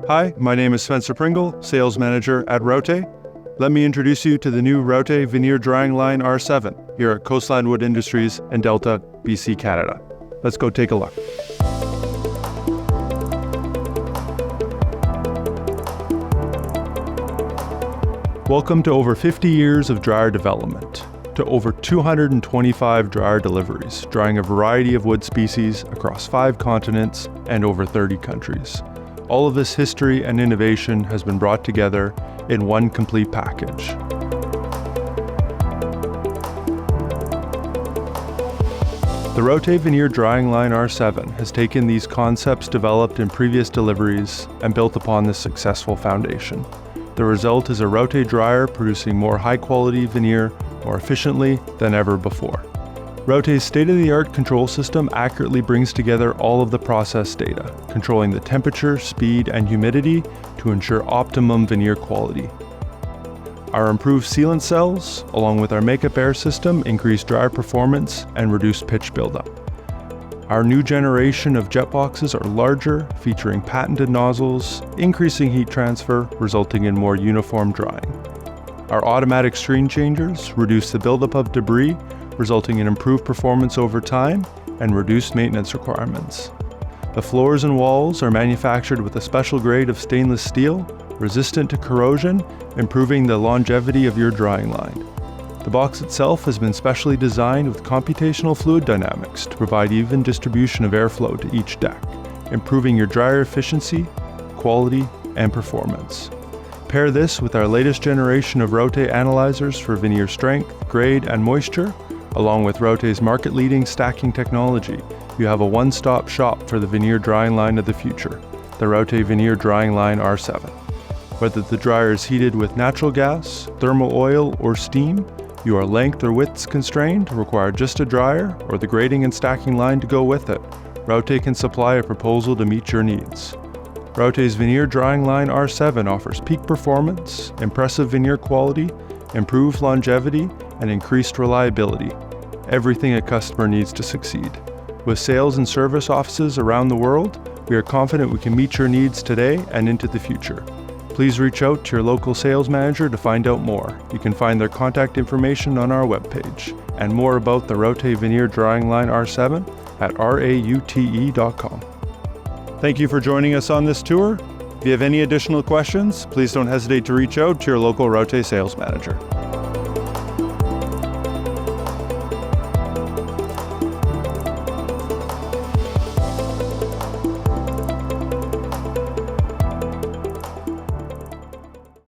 Hi, my name is Spencer Pringle, Sales Manager at Raute. Let me introduce you to the new Raute Veneer Drying Line R7 here at Coastland Wood Industries in Delta, BC, Canada. Let's go take a look. Welcome to over 50 years of dryer development, to over 225 dryer deliveries, drying a variety of wood species across 5 continents and over 30 countries. All of this history and innovation has been brought together in one complete package. The Raute Veneer Drying Line R7 has taken these concepts developed in previous deliveries and built upon this successful foundation. The result is a Raute dryer producing more high-quality veneer more efficiently than ever before. Raute's state-of-the-art control system accurately brings together all of the process data, controlling the temperature, speed, and humidity to ensure optimum veneer quality. Our improved sealant cells, along with our makeup air system, increase dryer performance and reduce pitch buildup. Our new generation of jet boxes are larger, featuring patented nozzles, increasing heat transfer, resulting in more uniform drying. Our automatic screen changers reduce the buildup of debris, resulting in improved performance over time and reduced maintenance requirements. The floors and walls are manufactured with a special grade of stainless steel, resistant to corrosion, improving the longevity of your drying line. The box itself has been specially designed with computational fluid dynamics to provide even distribution of airflow to each deck, improving your dryer efficiency, quality, and performance. Pair this with our latest generation of Raute analyzers for veneer strength, grade, and moisture, along with Raute's market-leading stacking technology. You have a one-stop shop for the veneer drying line of the future, the Raute Veneer Drying Line R7. Whether the dryer is heated with natural gas, thermal oil, or steam, you are length or width constrained, require just a dryer, or the grading and stacking line to go with it, Raute can supply a proposal to meet your needs. Raute's Veneer Drying Line R7 offers peak performance, impressive veneer quality, improved longevity, and increased reliability. Everything a customer needs to succeed. With sales and service offices around the world, we are confident we can meet your needs today and into the future. Please reach out to your local sales manager to find out more. You can find their contact information on our webpage, and more about the Raute Veneer Drying Line R7 at raute.com. Thank you for joining us on this tour. If you have any additional questions, please don't hesitate to reach out to your local Raute sales manager.